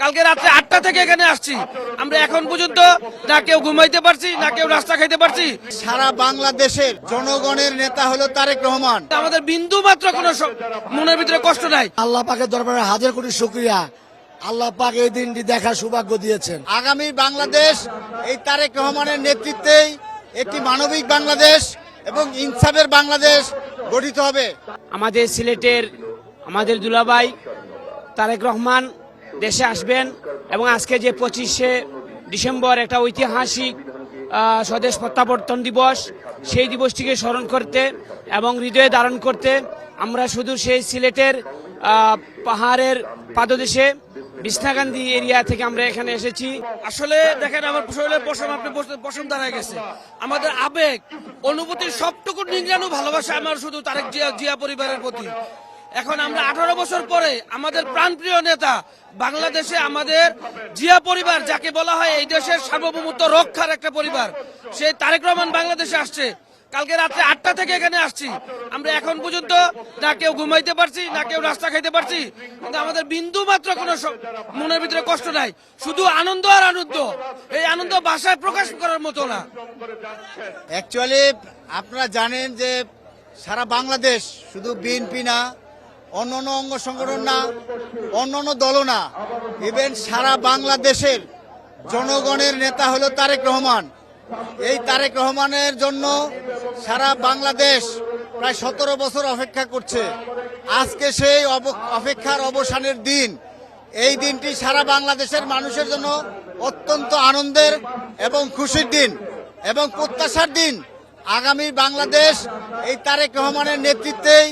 কালকে রাত্রে 8টা থেকে এখানে আসছি। আমরা এখন পর্যন্ত না কেউ ঘুমাইতে পারছি, না কেউ রাস্তা খাইতে পারছি। সারা বাংলাদেশের জনগণের নেতা হলো তারেক রহমান। আমাদের বিন্দু মাত্র কোনো মনের ভিতরে কষ্ট নাই। আল্লাহ পাকের দরবারে হাজার কোটি শুকরিয়া, আল্লাহ পাক এই দিনটি দেখার সৌভাগ্য দিয়েছেন। আগামী বাংলাদেশ এই তারেক রহমানের নেতৃত্বেই একটি মানবিক বাংলাদেশ এবং ইনসাফের বাংলাদেশ গঠিত হবে। আমাদের সিলেটের আমাদের দুলাভাই তারেক রহমান দেশে আসবেন এবং আজকে যে 25শে ডিসেম্বর একটা ঐতিহাসিক স্বদেশ প্রত্যাবর্তন দিবস, সেই দিবসটিকে স্মরণ করতে এবং হৃদয়ে ধারণ করতে আমরা শুধু সেই সিলেটের পাহাড়ের পাদদেশে বিছনাকান্দি এরিয়া থেকে আমরা এখানে এসেছি। আসলে দেখেন, আমার শরীরের পশম দাঁড়ায় গেছে। আমাদের আবেগ অনুভূতির সবটুকু নিংড়ানো ভালোবাসা আমার শুধু তারেক জিয়া পরিবারের প্রতি। এখন আমরা 18 বছর পরে আমাদের প্রাণপ্রিয় নেতা, বাংলাদেশে আমাদের জিয়া পরিবার যাকে বলা হয় এই দেশের সার্বভৌমত্ব রক্ষার একটা পরিবার, সেই তারেক রহমান বাংলাদেশে আসছে। কালকে রাত্রে 8টা থেকে এখানে আসছি। আমরা এখন পর্যন্ত না কেউ ঘুমাইতে পারছি, না কেউ রাস্তা খাইতে পারছি। কিন্তু আমাদের বিন্দু মাত্র কোনো মনের ভিতরে কষ্ট নাই, শুধু আনন্দ আর আনন্দ। এই আনন্দ ভাষায় প্রকাশ করার মতো না। অ্যাকচুয়ালি আপনারা জানেন যে সারা বাংলাদেশ, শুধু বিএনপি না, অন্য অঙ্গ সংগঠন না, অন্য দলও না, ইভেন সারা বাংলাদেশের জনগণের নেতা হলো তারেক রহমান। এই তারেক রহমানের জন্য সারা বাংলাদেশ প্রায় 17 বছর অপেক্ষা করছে। আজকে সেই অপেক্ষার অবসানের দিন। এই দিনটি সারা বাংলাদেশের মানুষের জন্য অত্যন্ত আনন্দের এবং খুশির দিন এবং প্রত্যাশার দিন। আগামী বাংলাদেশ এই তারেক রহমানের নেতৃত্বেই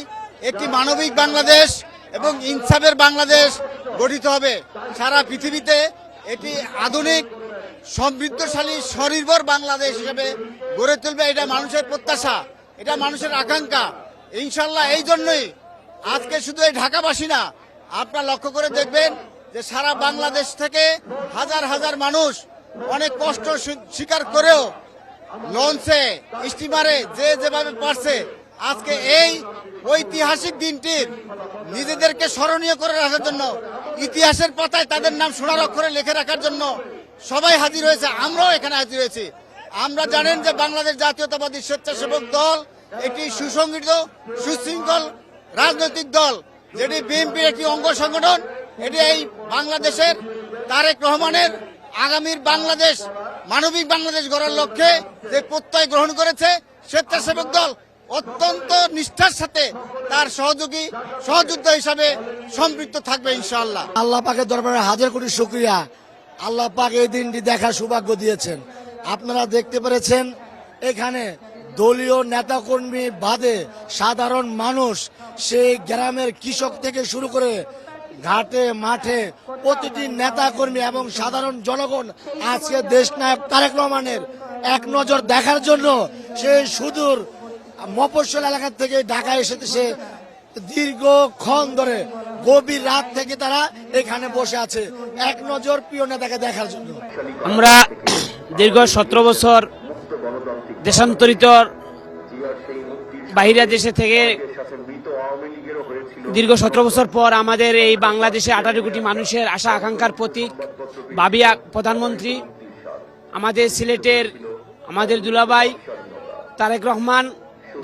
একটি মানবিক বাংলাদেশ এবং ইনসাফের বাংলাদেশ গঠিত হবে। সারা পৃথিবীতে এটি আধুনিক সমৃদ্ধশালী স্বনির্ভর বাংলাদেশ হিসেবে গড়ে তুলবে। এটা মানুষের প্রত্যাশা, এটা মানুষের আকাঙ্ক্ষা। ইনশাল্লাহ এই জন্যই আজকে শুধু এই ঢাকাবাসী না, আপনারা লক্ষ্য করে দেখবেন যে সারা বাংলাদেশ থেকে হাজার হাজার মানুষ অনেক কষ্ট স্বীকার করেও লঞ্চে, স্টিমারে যে যেভাবে পারছে আজকে এই ঐতিহাসিক দিনটির নিজেদেরকে স্মরণীয় করে রাখার জন্য, ইতিহাসের পাতায় তাদের নাম সোনার অক্ষরে লিখে রাখার জন্য সবাই হাজির হয়েছে। আমরাও এখানে হাজির হয়েছি। আমরা জানেন যে বাংলাদেশ জাতীয়তাবাদী স্বেচ্ছাসেবক দল একটি সুসংগঠিত সুশৃঙ্খল রাজনৈতিক দল, যেটি বিএনপির একটি অঙ্গ সংগঠন। এটি এই বাংলাদেশের তারেক রহমানের আগামীর বাংলাদেশ, মানবিক বাংলাদেশ গড়ার লক্ষ্যে যে প্রত্যয় গ্রহণ করেছে। স্বেচ্ছাসেবক দল অত্যন্ত নিষ্ঠার সাথে তার সহযোদ্ধা হিসাবে সম্পৃক্ত থাকবে ইনশাআল্লাহ। আল্লাহ পাকের দরবারে হাজার কোটি শুকরিয়া, আল্লাহ পাক এই দিনটি দেখার সৌভাগ্য দিয়েছেন। আপনারা দেখতে পেরেছেন এখানে দলীয় নেতাকর্মী বাদে সাধারণ মানুষ, সেই গ্রামের কৃষক থেকে শুরু করে ঘাটে মাঠে প্রতিটি নেতাকর্মী এবং সাধারণ জনগণ আজকে দেশনায়ক তারেক রহমানের এক নজর দেখার জন্য সেই সুদূর মফস্বল এলাকা থেকে ঢাকায় এসেছে। দীর্ঘক্ষণ ধরে গভীর রাত থেকে তারা এখানে বসে আছে এক নজর প্রিয় নেতাকে দেখার জন্য। আমরা দীর্ঘ 17 বছর দেশান্তরিত বাহিরা দেশে থেকে দীর্ঘ 17 বছর পর আমাদের এই বাংলাদেশে 18 কোটি মানুষের আশা আকাঙ্ক্ষার প্রতীক ভাবী প্রধানমন্ত্রী আমাদের সিলেটের আমাদের দুলাভাই তারেক রহমান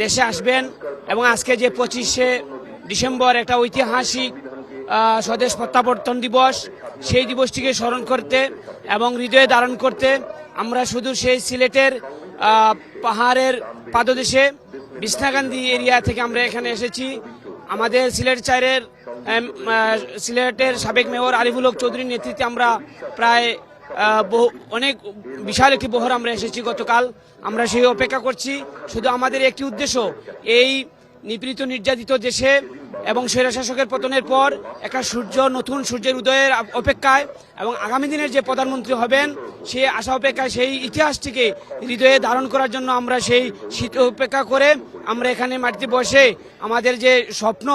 দেশে আসবেন এবং আজকে যে 25শে ডিসেম্বর একটা ঐতিহাসিক স্বদেশ প্রত্যাবর্তন দিবস, সেই দিবসটিকে স্মরণ করতে এবং হৃদয়ে ধারণ করতে আমরা শুধু সেই সিলেটের পাহাড়ের পাদদেশে বিছনাকান্দি এরিয়া থেকে আমরা এখানে এসেছি। আমাদের সিলেটের সাবেক মেয়র আরিফুল হক চৌধুরীর নেতৃত্বে আমরা প্রায় অনেক বিশাল একটি বহর আমরা এসেছি গতকাল। আমরা সেই অপেক্ষা করছি। শুধু আমাদের একটি উদ্দেশ্য, এই নিপীড়িত নির্যাতিত দেশে এবং স্বৈরশাসকের পতনের পর একটা নতুন সূর্যের উদয়ের অপেক্ষায় এবং আগামী দিনের যে প্রধানমন্ত্রী হবেন সেই আশা অপেক্ষায় সেই ইতিহাসটিকে হৃদয়ে ধারণ করার জন্য আমরা সেই শীত অপেক্ষা করে আমরা এখানে মাটিতে বসে আমাদের যে স্বপ্ন,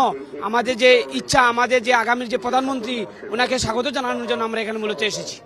আমাদের যে ইচ্ছা, আমাদের যে আগামীর যে প্রধানমন্ত্রী ওনাকে স্বাগত জানানোর জন্য আমরা এখানে মূলত এসেছি।